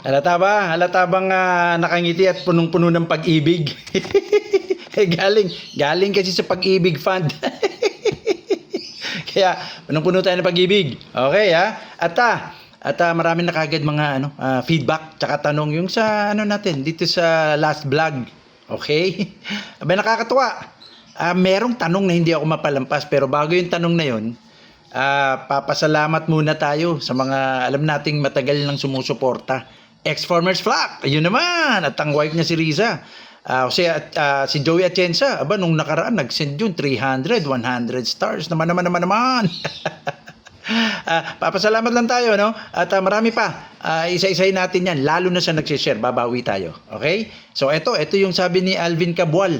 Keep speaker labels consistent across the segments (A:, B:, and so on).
A: Halata ba? Halata bang nakangiti at punong-puno ng pag-ibig? Galing kasi sa pag-ibig fund. Kaya punong-puno tayo ng pag-ibig. Okay ha? At marami na kagad mga feedback tsaka tanong yung sa natin dito sa last vlog. Okay? Abay nakakatuwa. Merong tanong na hindi ako mapalampas pero bago yung tanong na yun, papasalamat muna tayo sa mga alam nating matagal nang sumusuporta. Ex-Farmers Flock, ayun naman, at ang wife niya si Riza. Si Joey Atienza, nung nakaraan nag-send yun 300, 100 stars. Naman. Papasalamat lang tayo, no? At marami pa. Isa-isahin natin yan, lalo na sa nagsishare, babawi tayo. Okay? So ito yung sabi ni Alvin Cabual.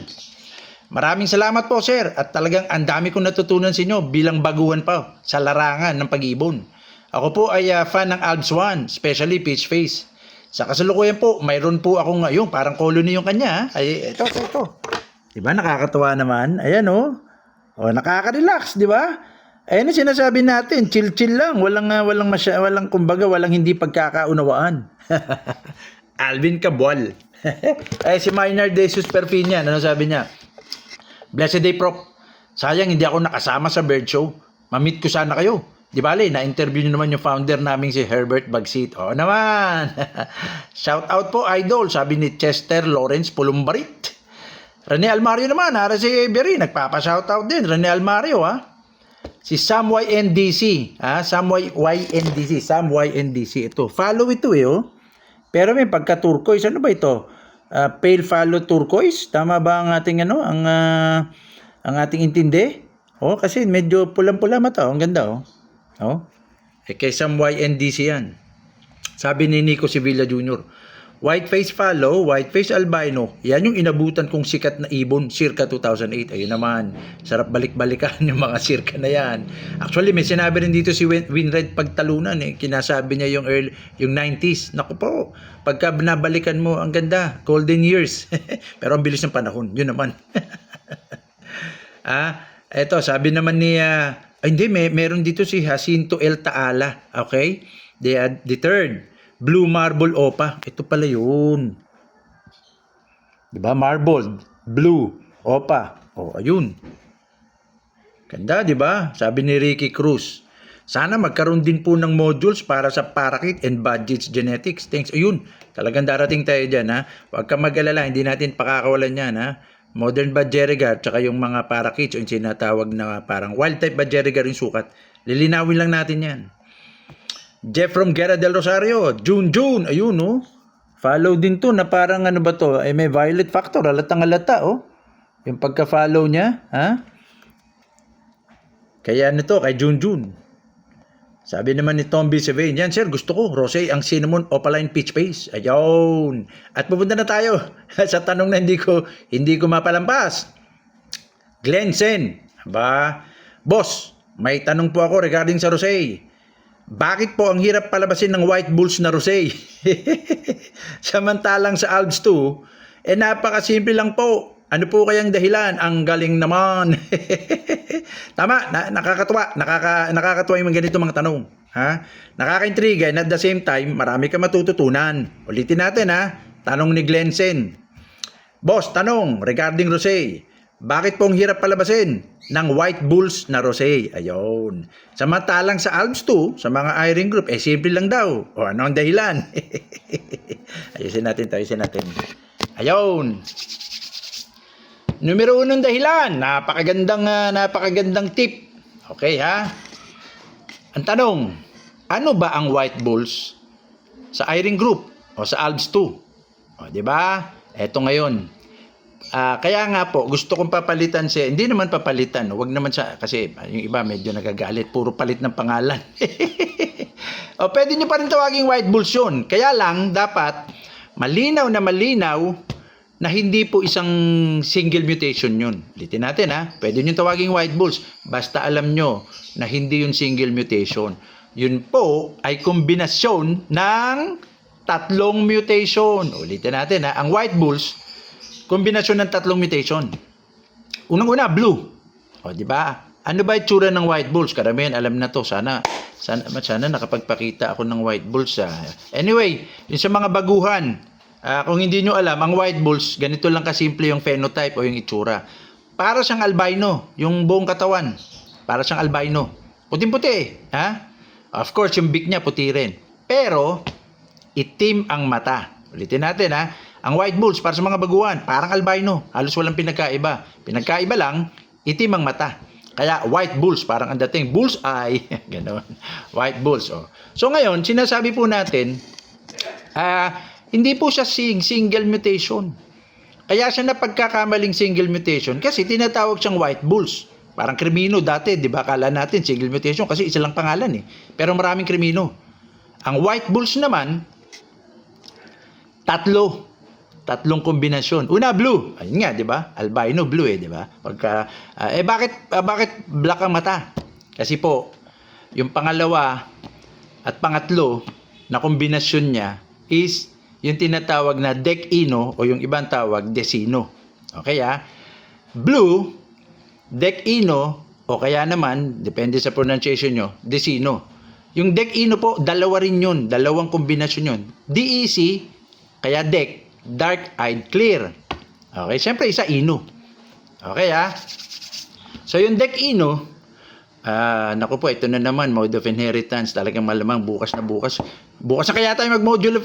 A: Maraming salamat po, sir. At talagang ang dami kong natutunan sa inyo bilang baguhan pa sa larangan ng pag-ibon. Ako po ay fan ng Alps 1, especially Peach Face. Sa kasalukuyan po, mayroon po akong yung parang colony yung kanya. Ay, ito. Diba, nakakatuwa naman. Ayan, oh. O, nakaka-relax, di ba? Ayan ang sinasabi natin, chill-chill lang. Walang kumbaga, walang hindi pagkakaunawaan. Alvin Cabual. Si Maynard de Jesus Perfinian, ano sabi niya? Blessed day, Prof. Sayang hindi ako nakasama sa bird show. Mamit ko sana kayo. Di bale, na-interview nyo naman yung founder namin si Herbert Bagsit. Oo naman. Shout out po, idol. Sabi ni Chester Lawrence Pulumbarit. Rene Almario naman. Si Berry, nagpapa-shout out din. Rene Almario, ha. Si Sam YNDC. Sam YNDC. Ito. Follow ito, oh. Pero may pagka-turquoise. Ano ba ito? Pale follow turquoise. Tama ba ang ating ang ating intindi? Oh, kasi medyo pulang-pula mata. Ang ganda, oh. Oh. Kay Sam YNDC yan. Sabi ni Nico Sevilla Jr., white face fallow, white face albino. Yan yung inabutan kong sikat na ibon circa 2008. Ayun naman. Sarap balik-balikan yung mga circa na yan. Actually, may sinabi rin dito si Winred Pagtalunan. Kinasabi niya yung 90s. Naku po, pagka nabalikan mo, ang ganda. Golden years. Pero ang bilis ng panahon. Yun naman. Eto, sabi naman ni... hindi, meron dito si Jacinto L. Taala. Okay? The third. Blue Marble Opa. Ito pala yun. Diba? Marbled. Blue. Opa. Ayun. Ganda, diba? Sabi ni Ricky Cruz. Sana magkaroon din po ng modules para sa Parakeet and Budgets Genetics. Thanks. Ayun. Talagang darating tayo dyan, ha? Huwag kang mag-alala. Hindi natin pakakawalan yan, ha? Modern Budgerigar, tsaka yung mga parakeets, yung sinatawag na parang wild type Budgerigar yung sukat. Lilinawin lang natin yan. Jeff from Guerra del Rosario, June, ayun, oh. Follow din to na parang ano ba to? May violet factor, halatang halata, oh. Yung pagka-follow niya, ha? Kaya ano to, kay June. Sabi naman ni Tom B. Sevain, yan sir, gusto ko, rosé ang cinnamon opaline peach face. Ayun. At pupunta na tayo sa tanong na hindi ko mapalampas. Glenn Sen, boss, may tanong po ako regarding sa rosé. Bakit po ang hirap palabasin ng white bulls na rosé? Samantalang sa Alps 2, napakasimple lang po. Ano po kayang dahilan? Ang galing naman. Tama, nakakatuwa. Nakakatuwa yung ganito mga tanong. Ha? Nakaka-intriga and at the same time, marami ka matututunan. Ulitin natin, ha? Tanong ni Glensen. Boss, tanong regarding rosé. Bakit po ang hirap palabasin ng white bulls na rosé? Ayun. Samantalang sa Alps 2, sa mga iron group, simple lang daw. Ano ang dahilan? Ayusin natin. Ayun. Numero 1 dahilan, napakagandang tip. Okay, ha? Ang tanong, ano ba ang white bulls sa iron group o sa Alps 2? Di ba? Eto ngayon. Kaya nga po, gusto kong papalitan hindi naman papalitan, wag naman kasi yung iba medyo nagagalit, puro palit ng pangalan. Pwede nyo pa rin tawaging white bulls yun. Kaya lang, dapat malinaw na hindi po isang single mutation yun. Ulitin natin, ha. Pwede nyo tawaging white bulls. Basta alam nyo na hindi yun single mutation. Yun po ay kombinasyon ng 3 mutation. Ulitin natin, ha. Ang white bulls, kombinasyon ng 3 mutation. Unang-una, blue. Di ba? Ano ba itsura ng white bulls? Karamihan alam na to. Sana Sana nakapagpakita ako ng white bulls. Anyway, yung sa mga baguhan, kung hindi nyo alam, ang white bulls, ganito lang kasimple yung phenotype o yung itsura. Para siyang albino, yung buong katawan. Para siyang albino. Puting-puti, ha? Of course, yung beak niya puti rin. Pero, itim ang mata. Ulitin natin, ha? Ang white bulls, para sa mga baguhan, parang albino. Halos walang pinagkaiba. Pinagkaiba lang, itim ang mata. Kaya white bulls, parang ang dating bull's eye. Ganon. White bulls. Oh. So ngayon, sinasabi po natin, hindi po siya single mutation. Kaya siya napagkakamaling single mutation kasi tinatawag siyang white bulls. Parang krimino dati, di ba? Akala natin single mutation kasi isa lang pangalan eh. Pero maraming krimino. Ang white bulls naman, tatlong kombinasyon. Una, blue. Ayun nga, di ba? Albino blue di ba? Pagka bakit black ang mata? Kasi po, yung pangalawa at pangatlo na kombinasyon niya is yung tinatawag na Dec-Ino o yung ibang tawag Decino. Okay Blue, Dec-Ino o kaya naman, depende sa pronunciation nyo, Decino. Yung Dec-Ino po, dalawa rin yun. Dalawang kombinasyon yun. DEC, kaya Dec, dark-eyed clear. Okay, siyempre isa Ino. Okay So yung Dec-Ino, naku po, ito na naman, mode of inheritance. Talagang malamang bukas na bukas na kaya tayo mag-module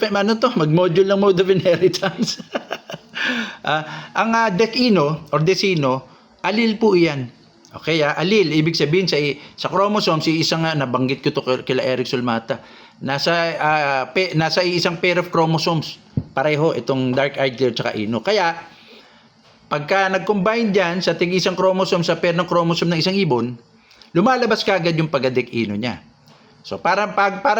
A: ng mode of inheritance. Ang Dec-Ino or Decino, allele po iyan. Okay allele, ibig sabihin sa chromosomes, isang nabanggit ko to kila Eric Sulmata. Nasa isang pair of chromosomes. Pareho itong dark-eyed clear tsaka Ino. Kaya pagka nag-combine diyan sa tig-isang chromosome sa pair ng chromosome ng isang ibon, lumalabas kagad yung pagka-Dec-Ino niya. So para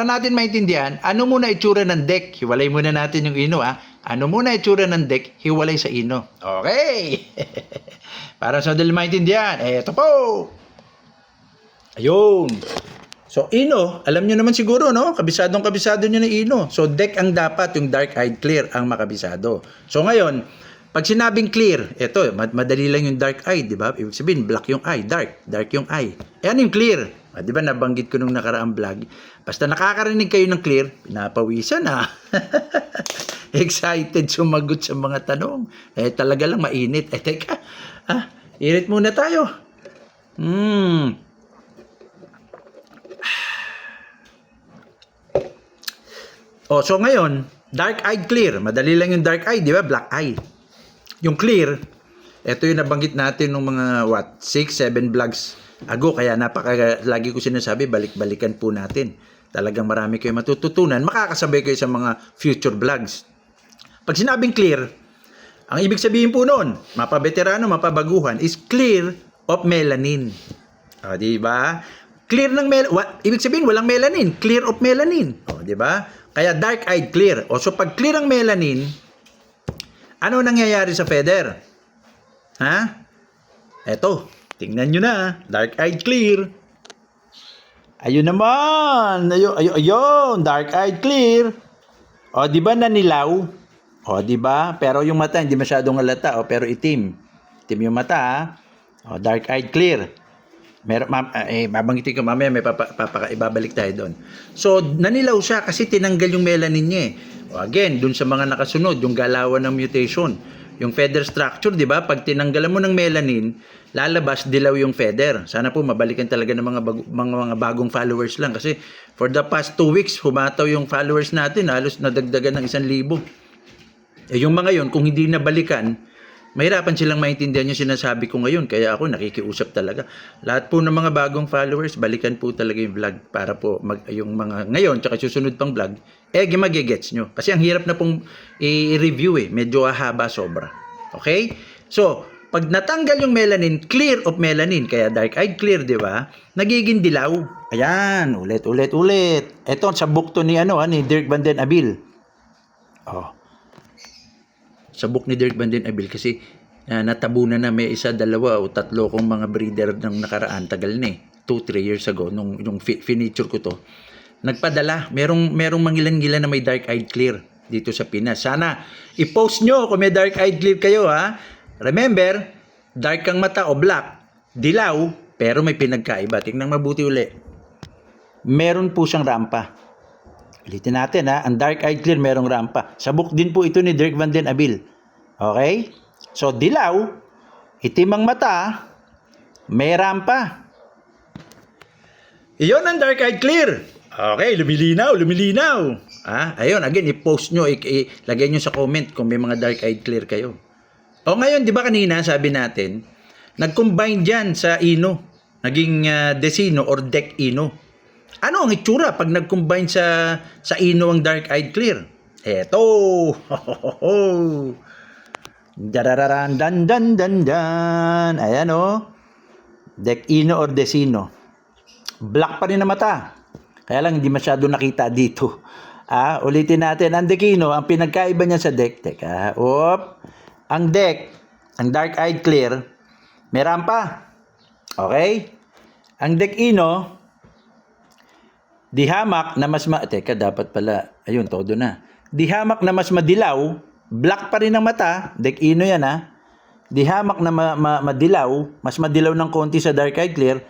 A: natin maintindihan, ano muna itsura ng Dec? Hiwalay muna natin yung Ino Ano muna itsura ng Dec? Hiwalay sa Ino. Okay. Para sa dali maintindihan, eto po. Ayun. So, Ino, alam nyo naman siguro, no? Kabisado nyo na Ino. So, Dec ang dapat, yung dark-eyed clear ang makabisado. So, ngayon, pag sinabing clear, eto, madali lang yung dark-eyed, di ba? Ibig sabihin, black yung eye, dark yung eye. Ano yung clear? Di ba, nabanggit ko nung nakaraang vlog. Basta nakakarinig kayo ng clear, pinapawisan Excited sumagot sa mga tanong. Talaga lang mainit. Teka, init muna tayo. So ngayon, dark-eyed clear. Madali lang yung dark-eyed, di ba? Black eye. Yung clear, ito yung nabanggit natin ng mga 6-7 vlogs ago. Kaya lagi ko sinasabi, balik-balikan po natin. Talagang marami kayo matututunan. Makakasabay kayo sa mga future vlogs. Pag sinabing clear, ang ibig sabihin po noon, mapabeterano, mapabaguhan, is clear of melanin. Di ba? Clear ng ibig sabihin, walang melanin. Clear of melanin. Di ba? Kaya dark-eyed clear. So pag clear ang melanin, ano nangyayari sa feather? Eto, tingnan nyo na. Dark-eyed clear. Ayun naman. Ayun. Dark-eyed clear. Di ba nanilaw? Di ba? Pero yung mata, hindi masyadong halata. Pero itim. Itim yung mata. Dark-eyed clear. Mabanggitin ko mamaya, may ibabalik tayo doon. So, nanilaw siya kasi tinanggal yung melanin niya Again, dun sa mga nakasunod, yung galawan ng mutation. Yung feather structure, di ba? Pag tinanggalan mo ng melanin, lalabas, dilaw yung feather. Sana po mabalikan talaga ng mga bagong followers lang. Kasi for the past 2 weeks, humataw yung followers natin. Halos nadagdagan ng 1,000. Yung mga yon kung hindi nabalikan, mahirapan silang maintindihan yung sinasabi ko ngayon. Kaya ako nakikiusap talaga. Lahat po ng mga bagong followers, balikan po talaga yung vlog para po yung mga ngayon tsaka susunod pang vlog, magigets nyo. Kasi ang hirap na pong i-review Medyo haba sobra. Okay? So, pag natanggal yung melanin, clear of melanin, kaya dark-eyed clear, di ba? Nagiging dilaw. Ayan, ulit. Ito, sa book to ni Dirk Van den Abil. Sa book ni Dirk Van den Abil kasi natabunan na may 1, 2 o 3 kong mga breeder ng nakaraan, tagal na 2-3 years ago nung finiture ko to. Nagpadala, merong mangilan-ngilan na may dark-eyed clear dito sa Pinas. Sana i-post nyo kung may dark-eyed clear kayo Remember, dark ang mata o black, dilaw, pero may pinagkaiba. Tingnan mabuti uli. meron po siyang rampa. Ulitin natin ha, ang dark eyed clear merong rampa. Sabok din po ito ni Dirk Van den Abil. Okay? So dilaw, itim ang mata, may rampa. Iyon ang dark eyed clear. Okay, lumilinaw. Ayun, again, i-post nyo, ilagay nyo sa comment kung may mga dark eyed clear kayo. O ngayon, di ba kanina sabi natin, nag-combine dyan sa Ino, naging Decino or Dec Ino. Ano ang itsura pag nag-combine sa Ino ang dark eyed clear? Eto! Darararan, dan. Ayan o. Dec Ino or Decino. Black pa rin na mata. Kaya lang hindi masyado nakita dito. Ulitin natin. Ang Decino, ang pinagkaiba niya sa Dec. Teka. Ang Dec, ang dark eyed clear, may rampa. Okay? Ang Dec Ino, di hamak na mas teka, dapat pala. Ayun, todo na. Di hamak na mas madilaw. Black pa rin ang mata. Dec Ino yan ha. Di hamak na madilaw. Mas madilaw ng konti sa dark eyed clear.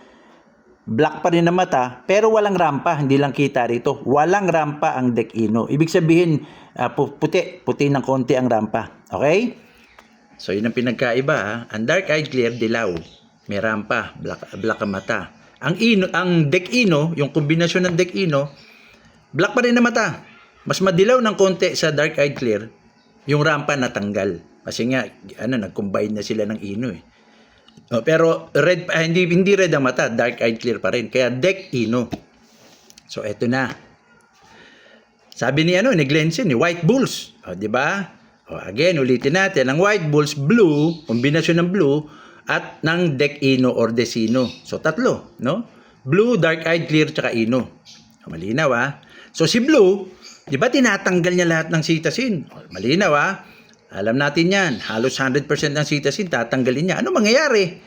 A: Black pa rin ang mata, pero walang rampa. Hindi lang kita rito. Walang rampa ang Dec Ino. Ibig sabihin, puti ng konti ang rampa. Okay? So, yun ang pinagkaiba. Ha? Ang dark eyed clear, dilaw. May rampa. Black ang mata. Ang Dec Ino, yung kombinasyon ng Dec Ino, black pa rin ang mata. Mas madilaw ng konti sa dark eyed clear, yung rampa natanggal. Kasi nga, nag-combine na sila ng Ino eh. Pero red, hindi red ang mata, dark eyed clear pa rin. Kaya Dec Ino. So eto na. Sabi ni Glenson, White Bulls, di ba? Again, ulitin natin, ang White Bulls blue, kombinasyon ng blue at ng Dec Ino or Decino. So tatlo, no? Blue, dark eyed clear tsaka Ino. Malinaw So si blue, di ba tinatanggal niya lahat ng cetizen? Malinaw Alam natin yan. Halos 100% ng cetizen, tatanggalin niya. Ano mangyayari?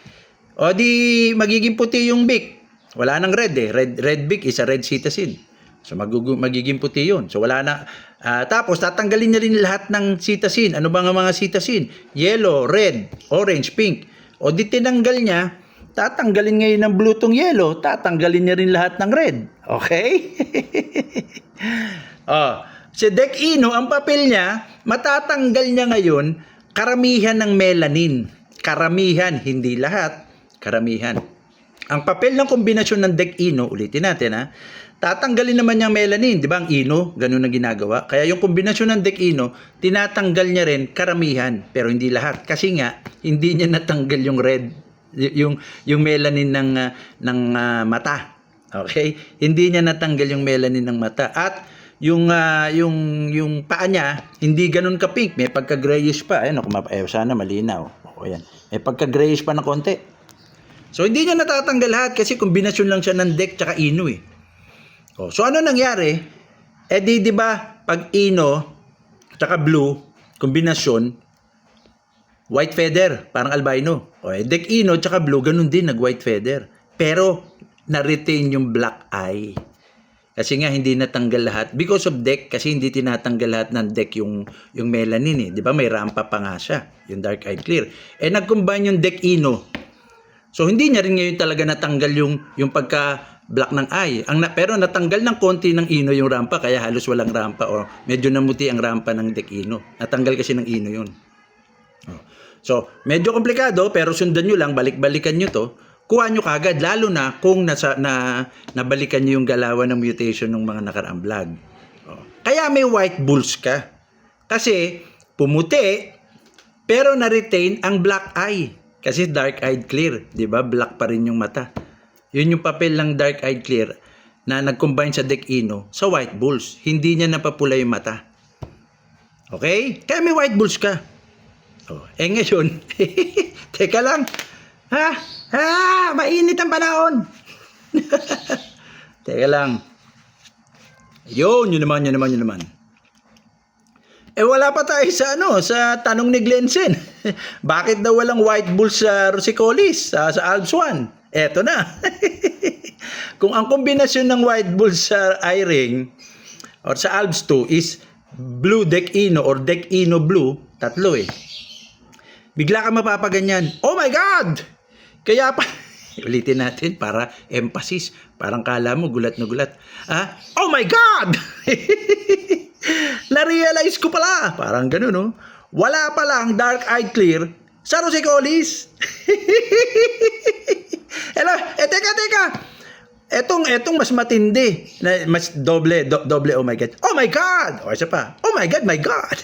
A: O di magiging puti yung beak. Wala nang red eh. Red beak is a red cetizen. So magiging puti yun. So wala na. Tapos tatanggalin niya rin lahat ng cetizen. Ano ba nga mga cetizen? Yellow, red, orange, pink. O di tinanggal niya, tatanggalin ngayon ng blue tong yellow, tatanggalin niya rin lahat ng red. Okay? Si Dec Ino, ang papel niya, matatanggal niya ngayon karamihan ng melanin. Karamihan, hindi lahat. Karamihan. Ang papel ng kombinasyon ng Dec Ino, ulitin natin tatanggalin naman niyang melanin. Di ba ang Ino, ganun ang ginagawa. Kaya yung kombinasyon ng Dec Ino, tinatanggal niya rin karamihan, pero hindi lahat. Kasi nga, hindi niya natanggal yung red, yung melanin ng mata. Okay? Hindi niya natanggal yung melanin ng mata. At yung paa niya hindi ganun ka pink, may pagka grayish pa. Sana malinaw. Ayan. May pagka grayish pa na konti. So hindi niya natatanggal lahat kasi kombinasyon lang siya ng Dec tsaka Ino eh. So ano nangyari? Di ba pag Ino tsaka blue kombinasyon, white feather, parang albino. Dec Ino tsaka blue, ganun din nag white feather. Pero na-retain yung black eye. Kasi nga hindi natanggal lahat because of Dec, kasi hindi tinatanggal lahat ng Dec yung melanin eh. 'Di ba? May rampa pa nga siya, yung dark eyed clear. Nag-combine yung Dec Ino. So hindi niya rin ngayon talaga natanggal yung pagka black ng eye. Pero natanggal ng konti ng Ino yung rampa, kaya halos walang rampa o medyo namuti ang rampa ng Dec Ino. Natanggal kasi ng Ino 'yun. So, medyo komplikado pero sundan niyo lang, balik-balikan niyo 'to. Kuha nyo kagad, lalo na kung nabalikan nyo yung galawan ng mutation ng mga nakaraang vlog. Kaya may white bulls ka. Kasi pumuti, pero na-retain ang black eye. Kasi dark-eyed clear, di ba? Black pa rin yung mata. Yun yung papel ng dark-eyed clear na nag-combine sa Dec Ino sa white bulls. Hindi niya napapula yung mata. Okay? Kaya may white bulls ka. Ngayon, teka lang. Mainit ang panahon. Teka lang. Yun naman. Wala pa tayo sa tanong ni Glenson. Bakit daw walang white bulls sa Rosicolis, sa Alps 1? Eto na. Kung ang kombinasyon ng white bulls sa I-ring or sa Alps 2 is blue Dec Ino or Dec Ino blue, tatlo eh. Bigla ka mapapaganyan. Oh my God! Kaya pa Ulitin natin para emphasis. Parang kala mo gulat na gulat. Oh my God! Na-realize ko pala. Parang ganun, no? Wala palang dark-eyed clear sa Rosecolis. Hello, teka. Etong mas matindi. Mas doble, oh my God. Oh my God! O, isa pa. Oh my God, my God!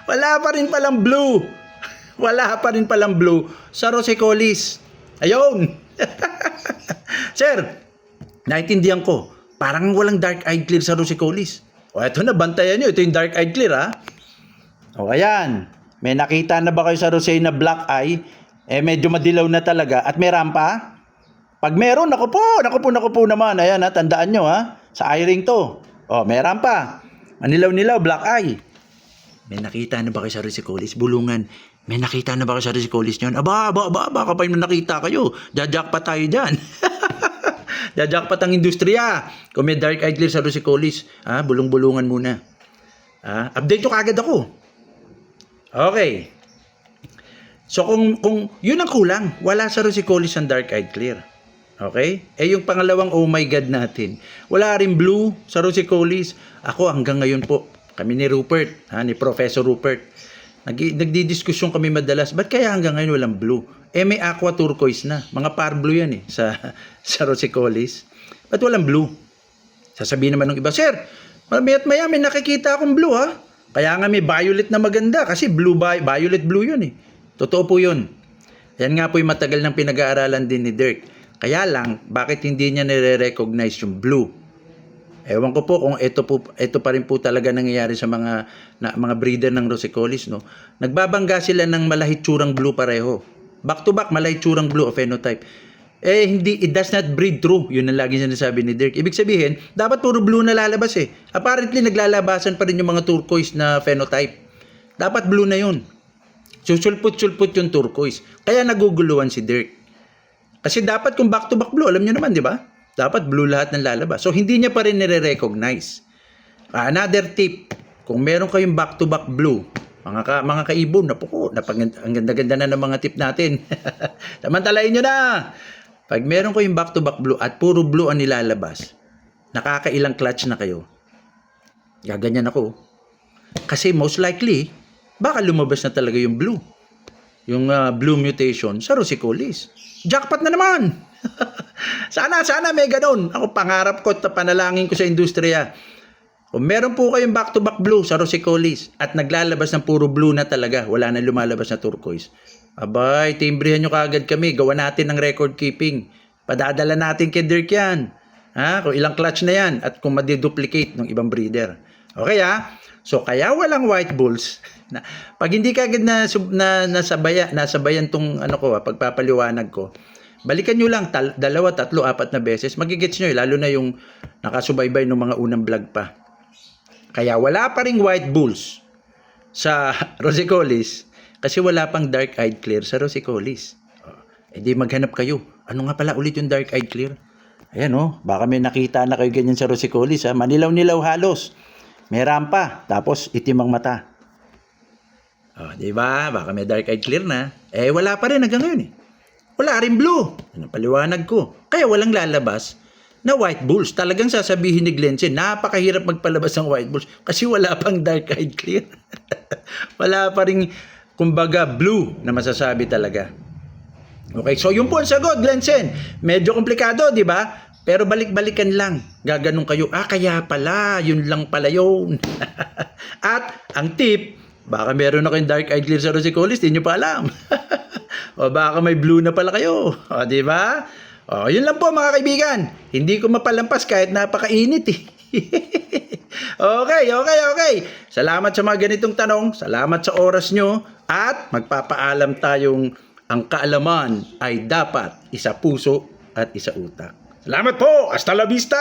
A: Wala pa rin palang blue. Wala pa rin palang blue sa Rosecolis. Ayun. Sir, naintindihan ko. Parang walang dark-eyed clear sa Rosecolis. O, eto na, bantayan nyo. Ito yung dark-eyed clear, ha? O, ayan. May nakita na ba kayo sa Rosé na black eye? Medyo madilaw na talaga. At may rampa? Pag meron, naku po naman. Ayan, ha, tandaan nyo, ha? Sa eye-ring to. O, may rampa. Manilaw-nilaw, black eye. May nakita na ba kayo sa Rosecolis? Bulungan. May nakita na ba kayo sa Rosecolis nyon? Baka pa yung nakita kayo. Jajakpat tayo dyan. Jajakpat ang industriya. Kung may dark-eyed clear sa Rosecolis, bulong-bulungan muna. Update ko kagad ako. Okay. So kung yun ang kulang, wala sa Rosecolis ang dark-eyed clear. Okay? Yung pangalawang oh my God natin. Wala rin blue sa Rosecolis. Ako hanggang ngayon po, kami ni Rupert, ni Professor Rupert, nagdidiskusyon kami madalas, ba't kaya hanggang ngayon walang blue? May aqua turquoise na. Mga par blue yan sa Rosecolis. Ba't walang blue? Sasabihin naman ng iba, Sir, mamayat maya may nakikita akong blue, ha? Kaya nga may violet na maganda kasi violet blue yun. Totoo po yun. Yan nga po yung matagal ng pinag-aaralan din ni Dirk. Kaya lang, bakit hindi niya nire-recognize yung blue? Ewan ko po kung ito pa rin po talaga nangyayari sa mga breeder ng Rosecolis, no? Nagbabangga sila ng malahitsurang blue pareho. Back to back, malahitsurang blue o phenotype. It does not breed true. Yun ang lagi sinasabi ni Dirk. Ibig sabihin, dapat puro blue na lalabas eh. Apparently, naglalabasan pa rin yung mga turquoise na phenotype. Dapat blue na yun. Susulput-sulput yung turquoise. Kaya naguguluhan si Dirk. Kasi dapat kung back-to-back blue, alam nyo naman, di ba? Dapat blue lahat ng lalabas. So, hindi niya pa rin nire-recognize. Another tip, kung meron kayong back-to-back blue, mga kaibon, ang ganda-ganda na ng mga tip natin. Samantalain nyo na! Pag meron kayong back-to-back blue at puro blue ang nilalabas, nakakailang clutch na kayo. Gaganyan ako. Kasi most likely, baka lumabas na talaga yung blue. Yung blue mutation sa Rosecolis. Jackpot na naman! Sana may ganun. Ako pangarap ko at panalangin ko sa industriya. Kung meron po kayong back-to-back blue sa Rosecolis at naglalabas ng puro blue na talaga, wala na lumalabas na turquoise, abay, timbrihan nyo kaagad kami. Gawa natin ng record keeping. Padadala natin kay Dirk yan. Kung ilang clutch na yan at kung madiduplicate ng ibang breeder. Okay So, kaya walang white bulls. Pag hindi kaagad nasabayan tong pagpapaliwanag ko, balikan nyo lang 2, 3, 4 na beses, magigets nyo lalo na yung nakasubaybay ng mga unang vlog pa. Kaya wala pa ring white bulls sa Rosecolis kasi wala pang dark-eyed clear sa Rosecolis. Di maghanap kayo. Ano nga pala ulit yung dark-eyed clear? Ayan baka may nakita na kayo ganyan sa Rosecolis, manilaw-nilaw halos. May rampa, tapos itim ang mata. Di ba? Baka may dark-eyed clear na. Wala pa rin hanggang ngayon Wala rin blue. Ano paliwanag ko? Kaya walang lalabas na white bulls. Talagang sasabihin ni Glenn, napakahirap magpalabas ng white bulls kasi wala pang dark-eyed clear. Wala pa rin, kumbaga, blue na masasabi talaga. Okay, so yun po ang sagot, Glenn. Medyo komplikado, di ba? Pero balik-balikan lang. Gaganong kayo, kaya pala, yun lang pala yun. At ang tip, baka meron na kayong dark-eyed clear sa Rosecolis, di nyo pa alam. O baka may blue na pala kayo. O, di ba? O, yun lang po mga kaibigan. Hindi ko mapalampas kahit napakainit Okay. Salamat sa mga ganitong tanong. Salamat sa oras nyo. At magpapaalam tayong ang kaalaman ay dapat isa puso at isa utak. Salamat po! Hasta la vista!